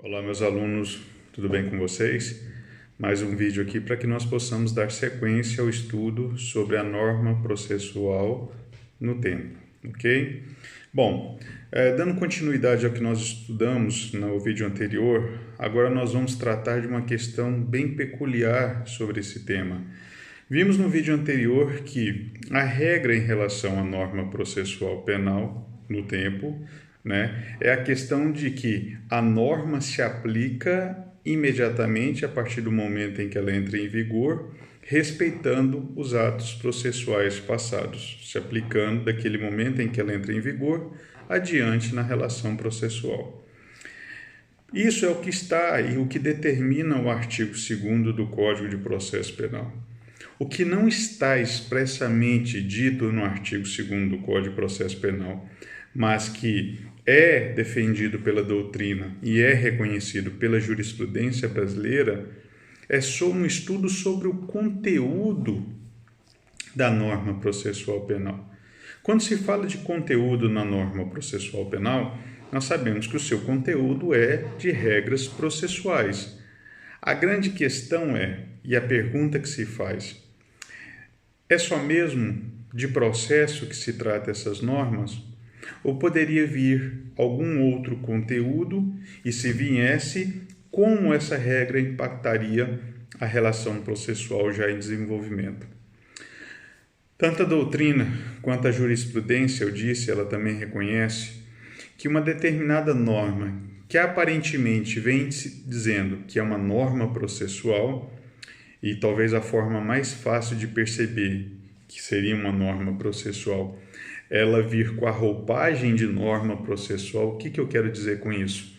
Olá, meus alunos, tudo bem com vocês? Mais um vídeo aqui para que nós possamos dar sequência ao estudo sobre a norma processual no tempo, ok? Bom, dando continuidade ao que nós estudamos no vídeo anterior, agora nós vamos tratar de uma questão bem peculiar sobre esse tema. Vimos no vídeo anterior que a regra em relação à norma processual penal no tempo, é a questão de que a norma se aplica imediatamente a partir do momento em que ela entra em vigor, respeitando os atos processuais passados, se aplicando daquele momento em que ela entra em vigor adiante na relação processual. Isso é o que está e o que determina o artigo 2º do Código de Processo Penal. O que não está expressamente dito no artigo 2º do Código de Processo Penal, mas que é defendido pela doutrina e é reconhecido pela jurisprudência brasileira, é só um estudo sobre o conteúdo da norma processual penal. Quando se fala de conteúdo na norma processual penal, nós sabemos que o seu conteúdo é de regras processuais. A grande questão e a pergunta que se faz, é só mesmo de processo que se trata essas normas? Ou poderia vir algum outro conteúdo e, se viesse, como essa regra impactaria a relação processual já em desenvolvimento? Tanto a doutrina quanto a jurisprudência, eu disse, ela também reconhece que uma determinada norma, que aparentemente vem dizendo que é uma norma processual, e talvez a forma mais fácil de perceber que seria uma norma processual, ela vir com a roupagem de norma processual. O que eu quero dizer com isso?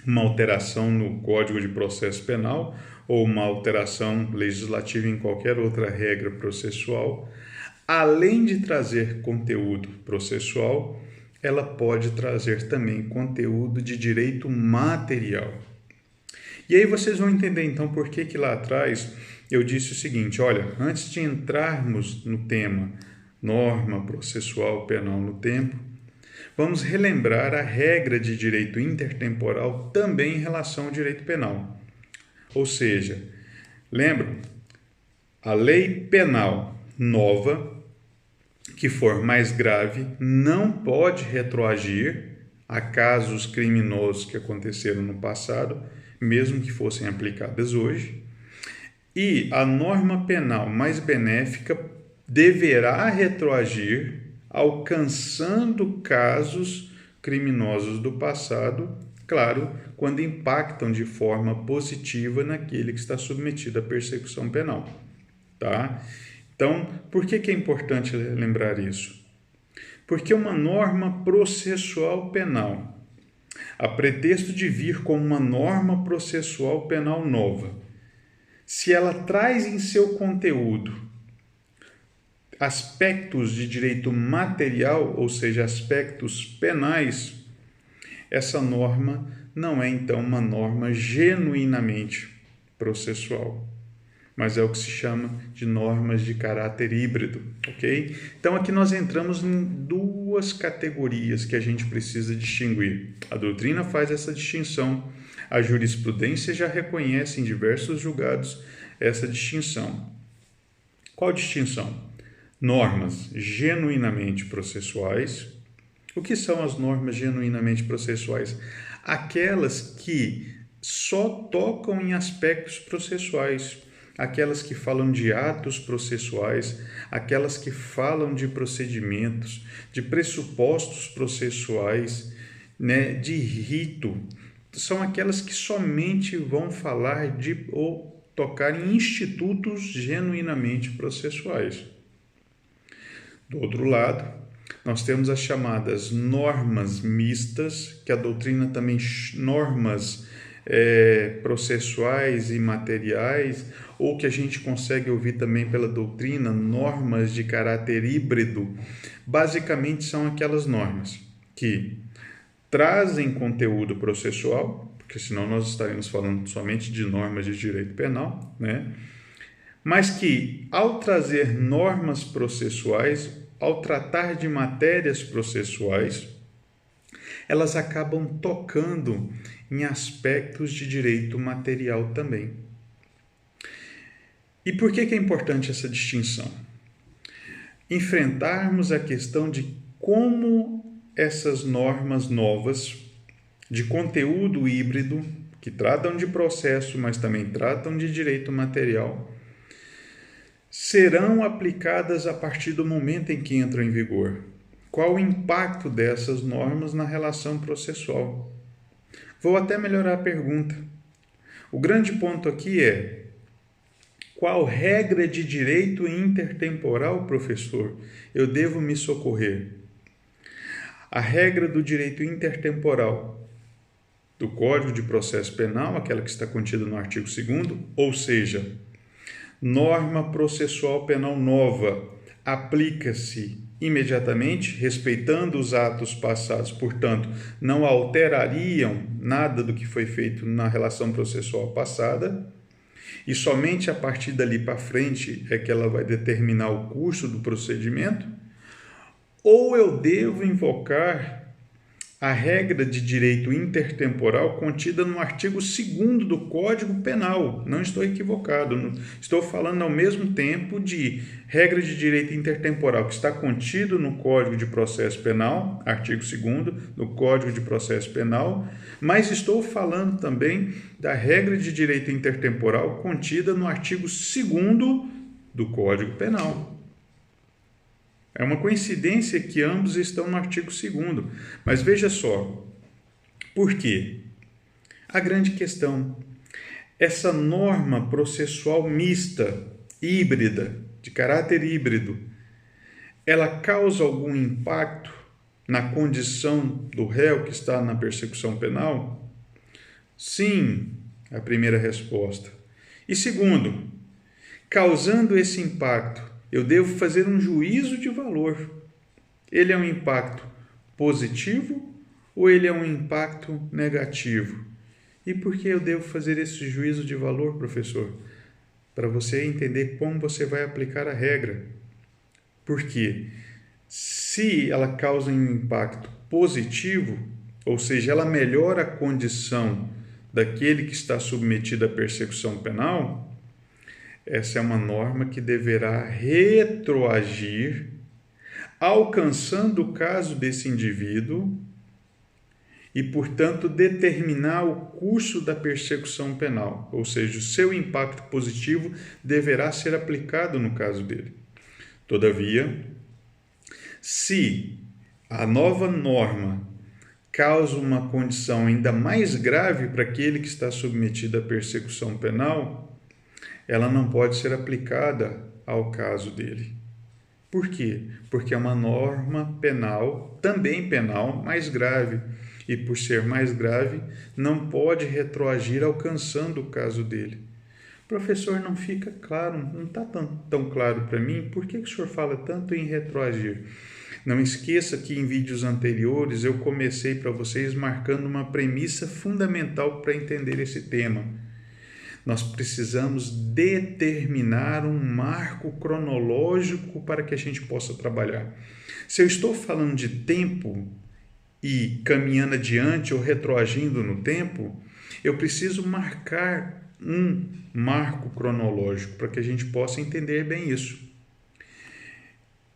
Uma alteração no Código de Processo Penal ou uma alteração legislativa em qualquer outra regra processual, além de trazer conteúdo processual, ela pode trazer também conteúdo de direito material. E aí vocês vão entender então por que lá atrás eu disse o seguinte, olha, antes de entrarmos no tema norma processual penal no tempo, vamos relembrar a regra de direito intertemporal também em relação ao direito penal. Ou seja, lembram? A lei penal nova, que for mais grave, não pode retroagir a casos criminosos que aconteceram no passado, mesmo que fossem aplicadas hoje, e a norma penal mais benéfica deverá retroagir, alcançando casos criminosos do passado, claro, quando impactam de forma positiva naquele que está submetido à persecução penal. Tá? Então, por que é importante lembrar isso? Porque uma norma processual penal, a pretexto de vir como uma norma processual penal nova, se ela traz em seu conteúdo aspectos de direito material, ou seja, aspectos penais, essa norma não é então uma norma genuinamente processual, mas é o que se chama de normas de caráter híbrido, ok? Então aqui nós entramos em duas categorias que a gente precisa distinguir. A doutrina faz essa distinção, a jurisprudência já reconhece em diversos julgados essa distinção. Qual distinção? Normas genuinamente processuais. O que são as normas genuinamente processuais? Aquelas que só tocam em aspectos processuais, aquelas que falam de atos processuais, aquelas que falam de procedimentos, de pressupostos processuais, de rito. São aquelas que somente vão falar de ou tocar em institutos genuinamente processuais. Do outro lado, nós temos as chamadas normas mistas, que a doutrina também normas processuais e materiais, ou que a gente consegue ouvir também pela doutrina, normas de caráter híbrido. Basicamente são aquelas normas que trazem conteúdo processual, porque senão nós estaremos falando somente de normas de direito penal, mas que, ao trazer normas processuais, ao tratar de matérias processuais, elas acabam tocando em aspectos de direito material também. E por que é importante essa distinção? Enfrentarmos a questão de como essas normas novas de conteúdo híbrido, que tratam de processo, mas também tratam de direito material, serão aplicadas a partir do momento em que entram em vigor. Qual o impacto dessas normas na relação processual? Vou até melhorar a pergunta. O grande ponto aqui é: qual regra de direito intertemporal, professor, eu devo me socorrer? A regra do direito intertemporal do Código de Processo Penal, aquela que está contida no artigo 2º, ou seja, norma processual penal nova, aplica-se imediatamente, respeitando os atos passados, portanto, não alterariam nada do que foi feito na relação processual passada, e somente a partir dali para frente é que ela vai determinar o curso do procedimento, ou eu devo invocar a regra de direito intertemporal contida no artigo 2º do Código Penal. Não estou equivocado, estou falando ao mesmo tempo de regra de direito intertemporal que está contido no Código de Processo Penal, artigo 2º do Código de Processo Penal, mas estou falando também da regra de direito intertemporal contida no artigo 2º do Código Penal. É uma coincidência que ambos estão no artigo 2º. Mas veja só, por quê? A grande questão, essa norma processual mista, híbrida, de caráter híbrido, ela causa algum impacto na condição do réu que está na persecução penal? Sim, a primeira resposta. E segundo, causando esse impacto, eu devo fazer um juízo de valor. Ele é um impacto positivo ou ele é um impacto negativo? E por que eu devo fazer esse juízo de valor, professor? Para você entender como você vai aplicar a regra. Porque se ela causa um impacto positivo, ou seja, ela melhora a condição daquele que está submetido à persecução penal, essa é uma norma que deverá retroagir, alcançando o caso desse indivíduo e, portanto, determinar o curso da persecução penal, ou seja, o seu impacto positivo deverá ser aplicado no caso dele. Todavia, se a nova norma causa uma condição ainda mais grave para aquele que está submetido à persecução penal, ela não pode ser aplicada ao caso dele. Por quê? Porque é uma norma penal, também penal, mais grave. E por ser mais grave, não pode retroagir alcançando o caso dele. Professor, não fica claro, não está tão claro para mim, por que o senhor fala tanto em retroagir? Não esqueça que em vídeos anteriores eu comecei para vocês marcando uma premissa fundamental para entender esse tema. Nós precisamos determinar um marco cronológico para que a gente possa trabalhar. Se eu estou falando de tempo e caminhando adiante ou retroagindo no tempo, eu preciso marcar um marco cronológico para que a gente possa entender bem isso.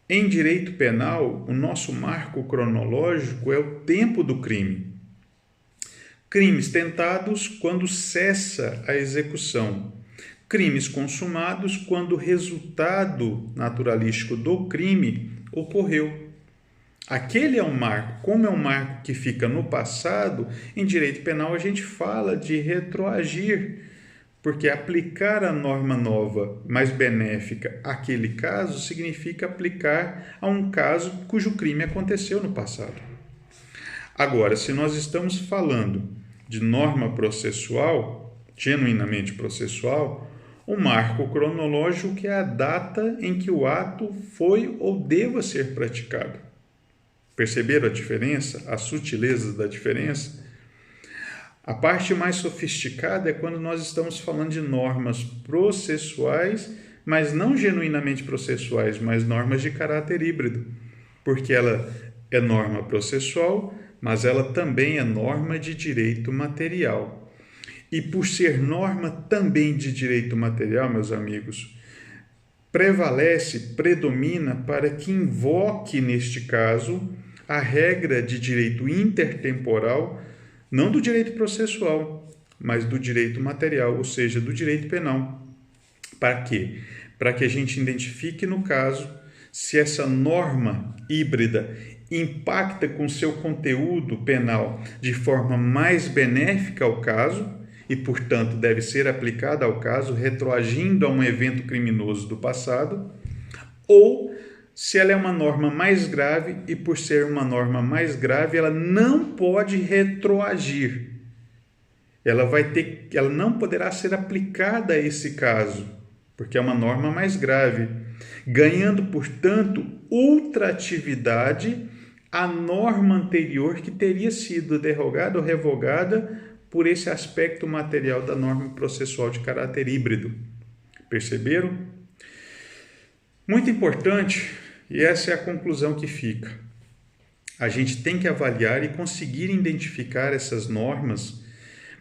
Em direito penal, o nosso marco cronológico é o tempo do crime. Crimes tentados quando cessa a execução. Crimes consumados quando o resultado naturalístico do crime ocorreu. Aquele é um marco. Como é um marco que fica no passado, em direito penal a gente fala de retroagir, porque aplicar a norma nova mais benéfica àquele caso significa aplicar a um caso cujo crime aconteceu no passado. Agora, se nós estamos falando de norma processual, genuinamente processual, o marco cronológico que é a data em que o ato foi ou deva ser praticado. Perceberam a diferença? As sutilezas da diferença? A parte mais sofisticada é quando nós estamos falando de normas processuais, mas não genuinamente processuais, mas normas de caráter híbrido, porque ela é norma processual, mas ela também é norma de direito material. E por ser norma também de direito material, meus amigos, predomina para que invoque, neste caso, a regra de direito intertemporal, não do direito processual, mas do direito material, ou seja, do direito penal. Para quê? Para que a gente identifique, no caso, se essa norma híbrida impacta com seu conteúdo penal de forma mais benéfica ao caso e, portanto, deve ser aplicada ao caso, retroagindo a um evento criminoso do passado, ou se ela é uma norma mais grave e, por ser uma norma mais grave, ela não pode retroagir. Ela não poderá ser aplicada a esse caso, porque é uma norma mais grave, ganhando, portanto, ultratividade à norma anterior que teria sido derrogada ou revogada por esse aspecto material da norma processual de caráter híbrido. Perceberam? Muito importante, e essa é a conclusão que fica. A gente tem que avaliar e conseguir identificar essas normas,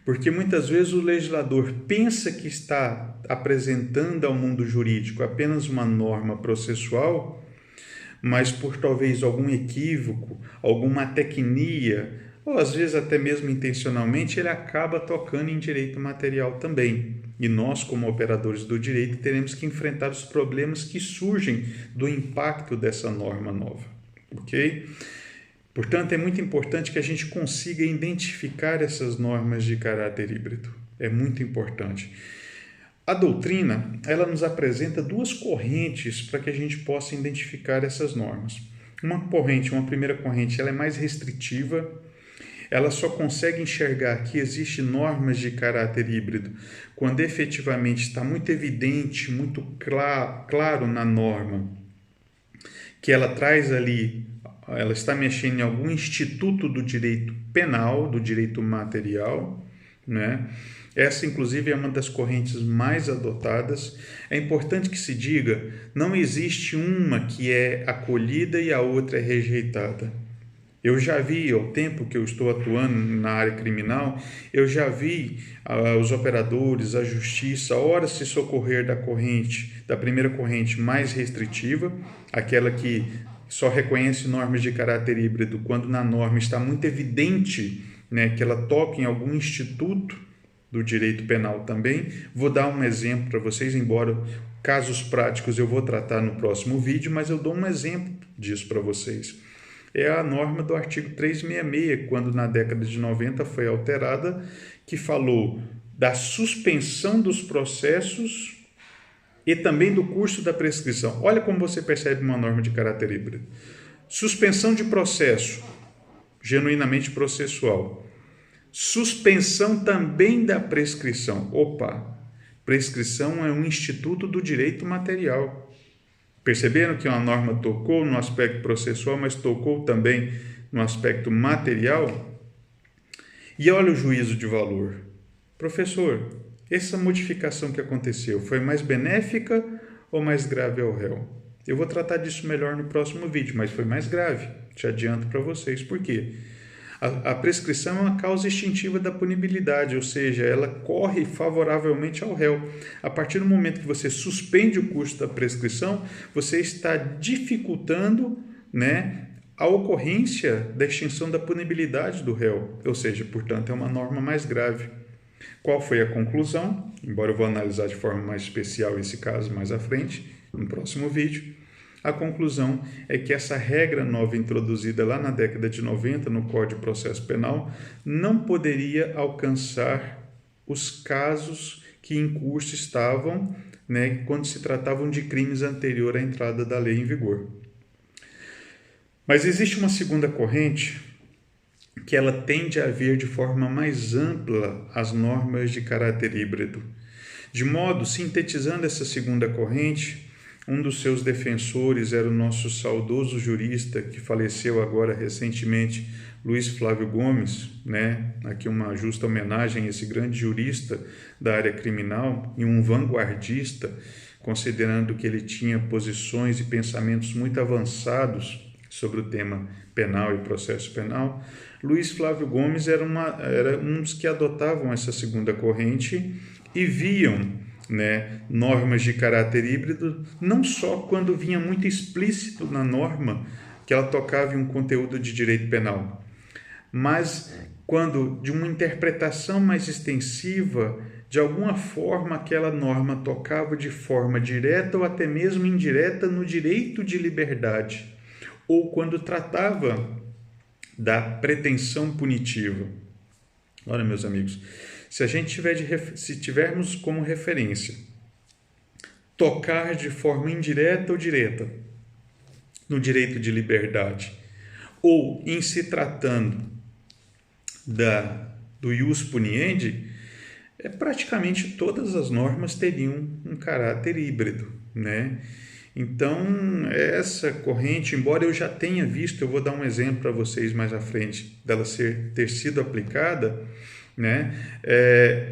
porque muitas vezes o legislador pensa que está apresentando ao mundo jurídico apenas uma norma processual, mas por talvez algum equívoco, alguma tecnia, ou às vezes até mesmo intencionalmente, ele acaba tocando em direito material também. E nós, como operadores do direito, teremos que enfrentar os problemas que surgem do impacto dessa norma nova, ok? Portanto, é muito importante que a gente consiga identificar essas normas de caráter híbrido. É muito importante. A doutrina, ela nos apresenta duas correntes para que a gente possa identificar essas normas. Uma primeira corrente, ela é mais restritiva. Ela só consegue enxergar que existem normas de caráter híbrido quando efetivamente está muito evidente, muito claro na norma que ela traz ali, ela está mexendo em algum instituto do direito penal, do direito material, né? Essa, inclusive, é uma das correntes mais adotadas. É importante que se diga, não existe uma que é acolhida e a outra é rejeitada. Eu já vi, ao tempo que eu estou atuando na área criminal, eu já vi os operadores, a justiça, ora se socorrer da primeira corrente mais restritiva, aquela que só reconhece normas de caráter híbrido quando na norma está muito evidente, né, que ela toca em algum instituto do direito penal também. Vou dar um exemplo para vocês, embora casos práticos eu vou tratar no próximo vídeo, mas eu dou um exemplo disso para vocês. É a norma do artigo 366, quando na década de 90 foi alterada, que falou da suspensão dos processos e também do curso da prescrição. Olha como você percebe uma norma de caráter híbrido. Suspensão de processo, genuinamente processual. Suspensão também da prescrição. Opa, prescrição é um instituto do direito material. Perceberam que uma norma tocou no aspecto processual, mas tocou também no aspecto material? E olha o juízo de valor. Professor, essa modificação que aconteceu foi mais benéfica ou mais grave ao réu? Eu vou tratar disso melhor no próximo vídeo, mas foi mais grave. Te adianto para vocês. Por quê? A prescrição é uma causa extintiva da punibilidade, ou seja, ela corre favoravelmente ao réu. A partir do momento que você suspende o curso da prescrição, você está dificultando, né, a ocorrência da extinção da punibilidade do réu, ou seja, portanto, é uma norma mais grave. Qual foi a conclusão? Embora eu vou analisar de forma mais especial esse caso mais à frente, no próximo vídeo. A conclusão é que essa regra nova introduzida lá na década de 90 no Código de Processo Penal não poderia alcançar os casos que em curso estavam, né, quando se tratavam de crimes anterior à entrada da lei em vigor. Mas existe uma segunda corrente que ela tende a ver de forma mais ampla as normas de caráter híbrido. De modo, sintetizando essa segunda corrente, um dos seus defensores era o nosso saudoso jurista que faleceu agora recentemente, Luiz Flávio Gomes, né? Aqui uma justa homenagem a esse grande jurista da área criminal e um vanguardista, considerando que ele tinha posições e pensamentos muito avançados sobre o tema penal e processo penal, Luiz Flávio Gomes era um dos que adotavam essa segunda corrente e viam, né, normas de caráter híbrido, não só quando vinha muito explícito na norma que ela tocava em um conteúdo de direito penal, mas quando de uma interpretação mais extensiva, de alguma forma aquela norma tocava de forma direta ou até mesmo indireta no direito de liberdade, ou quando tratava da pretensão punitiva. Olha, meus amigos, se tivermos como referência tocar de forma indireta ou direta no direito de liberdade, ou em se tratando do ius puniendi, praticamente todas as normas teriam um caráter híbrido, né? Então, essa corrente, embora eu já tenha visto, eu vou dar um exemplo para vocês mais à frente, dela ter sido aplicada, né?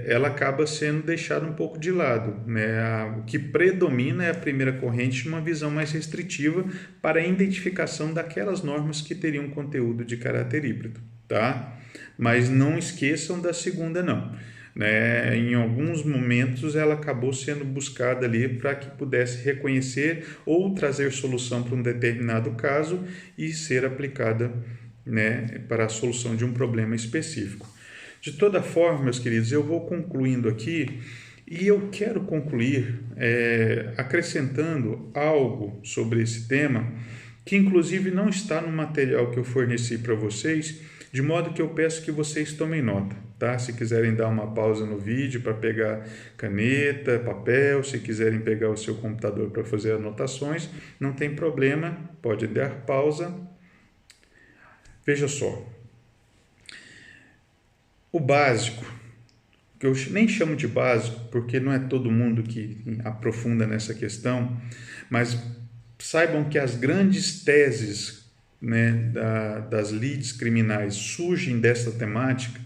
Ela acaba sendo deixada um pouco de lado, né? O que predomina é a primeira corrente, uma visão mais restritiva para a identificação daquelas normas que teriam conteúdo de caráter híbrido, tá? Mas não esqueçam da segunda, não. Né? Em alguns momentos ela acabou sendo buscada ali para que pudesse reconhecer ou trazer solução para um determinado caso e ser aplicada, né, para a solução de um problema específico. De toda forma, meus queridos, eu vou concluindo aqui e eu quero concluir acrescentando algo sobre esse tema que inclusive não está no material que eu forneci para vocês, de modo que eu peço que vocês tomem nota, tá? Se quiserem dar uma pausa no vídeo para pegar caneta, papel, se quiserem pegar o seu computador para fazer anotações, não tem problema, pode dar pausa. Veja só, o básico, que eu nem chamo de básico, porque não é todo mundo que aprofunda nessa questão, mas saibam que as grandes teses, né, das lides criminais surgem dessa temática,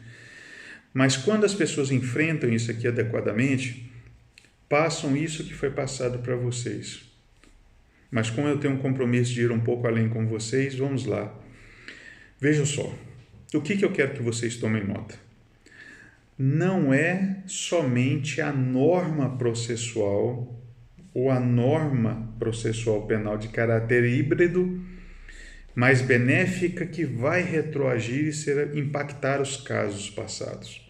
mas quando as pessoas enfrentam isso aqui adequadamente, passam isso que foi passado para vocês. Mas como eu tenho um compromisso de ir um pouco além com vocês, vamos lá. Vejam só, o que eu quero que vocês tomem nota. Não é somente a norma processual ou a norma processual penal de caráter híbrido mais benéfica que vai retroagir e impactar os casos passados.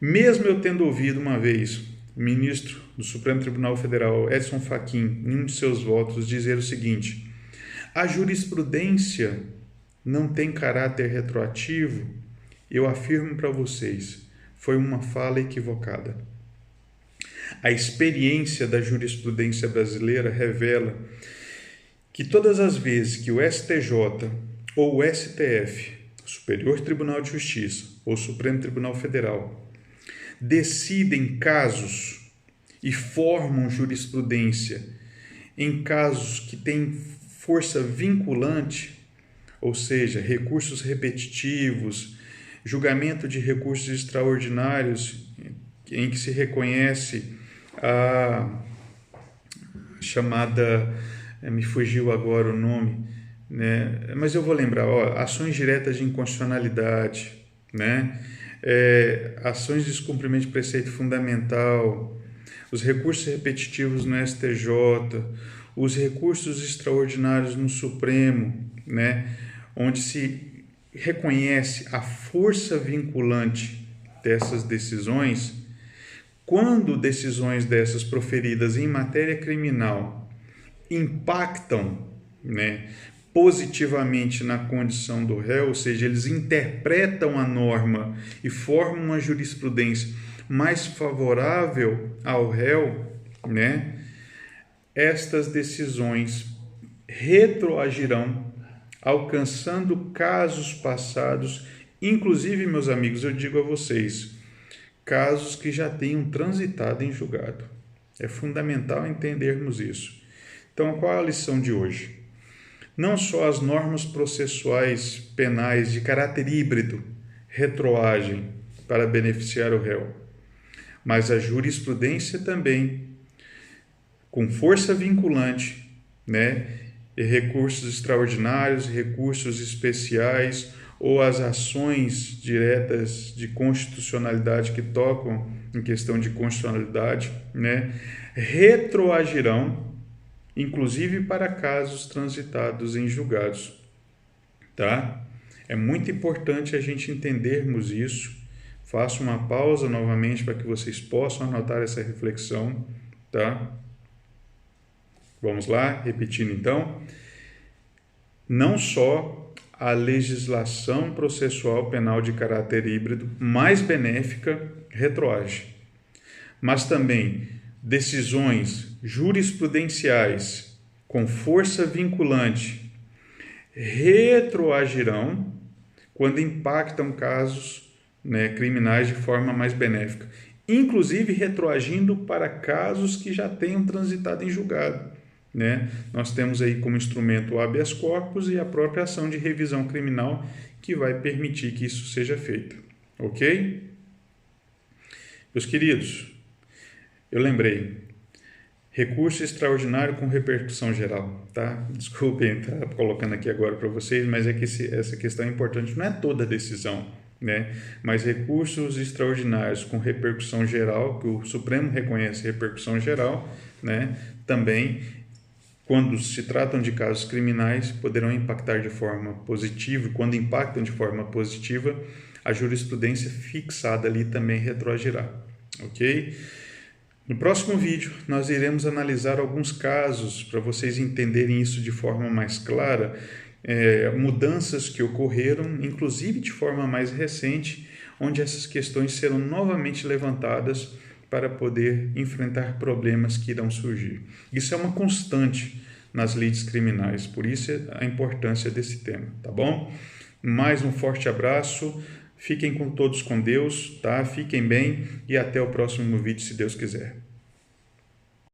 Mesmo eu tendo ouvido uma vez o ministro do Supremo Tribunal Federal, Edson Fachin, em um de seus votos, dizer o seguinte: a jurisprudência não tem caráter retroativo, eu afirmo para vocês, foi uma fala equivocada. A experiência da jurisprudência brasileira revela que todas as vezes que o STJ ou o STF, Superior Tribunal de Justiça ou Supremo Tribunal Federal, decidem casos e formam jurisprudência em casos que têm força vinculante, ou seja, recursos repetitivos, julgamento de recursos extraordinários em que se reconhece a chamada, me fugiu agora o nome, né? Mas eu vou lembrar, ações diretas de inconstitucionalidade, né? Ações de descumprimento de preceito fundamental, os recursos repetitivos no STJ, os recursos extraordinários no Supremo, né? Onde se reconhece a força vinculante dessas decisões. Quando decisões dessas proferidas em matéria criminal impactam, né, positivamente na condição do réu, ou seja, eles interpretam a norma e formam uma jurisprudência mais favorável ao réu, né, estas decisões retroagirão, alcançando casos passados, inclusive, meus amigos, eu digo a vocês, casos que já tenham transitado em julgado. É fundamental entendermos isso. Então, qual é a lição de hoje? Não só as normas processuais penais de caráter híbrido retroagem para beneficiar o réu, mas a jurisprudência também, com força vinculante, né, recursos extraordinários, recursos especiais ou as ações diretas de constitucionalidade que tocam em questão de constitucionalidade, né, retroagirão, inclusive para casos transitados em julgados, tá? É muito importante a gente entendermos isso. Faço uma pausa novamente para que vocês possam anotar essa reflexão, tá? Vamos lá, repetindo então. Não só a legislação processual penal de caráter híbrido mais benéfica retroage, mas também decisões jurisprudenciais com força vinculante retroagirão quando impactam casos, né, criminais de forma mais benéfica, inclusive retroagindo para casos que já tenham transitado em julgado, né? Nós temos aí como instrumento o habeas corpus e a própria ação de revisão criminal que vai permitir que isso seja feito, ok? Meus queridos, eu lembrei, recurso extraordinário com repercussão geral, tá? Desculpem estar colocando aqui agora para vocês, mas é que essa questão é importante, não é toda decisão, né? Mas recursos extraordinários com repercussão geral, que o Supremo reconhece repercussão geral, né? Também, quando se tratam de casos criminais, poderão impactar de forma positiva, quando impactam de forma positiva, a jurisprudência fixada ali também retroagirá, ok? No próximo vídeo, nós iremos analisar alguns casos para vocês entenderem isso de forma mais clara, mudanças que ocorreram, inclusive de forma mais recente, onde essas questões serão novamente levantadas para poder enfrentar problemas que irão surgir. Isso é uma constante nas lides criminais, por isso a importância desse tema, tá bom? Mais um forte abraço, fiquem todos com Deus, tá? Fiquem bem e até o próximo vídeo, se Deus quiser.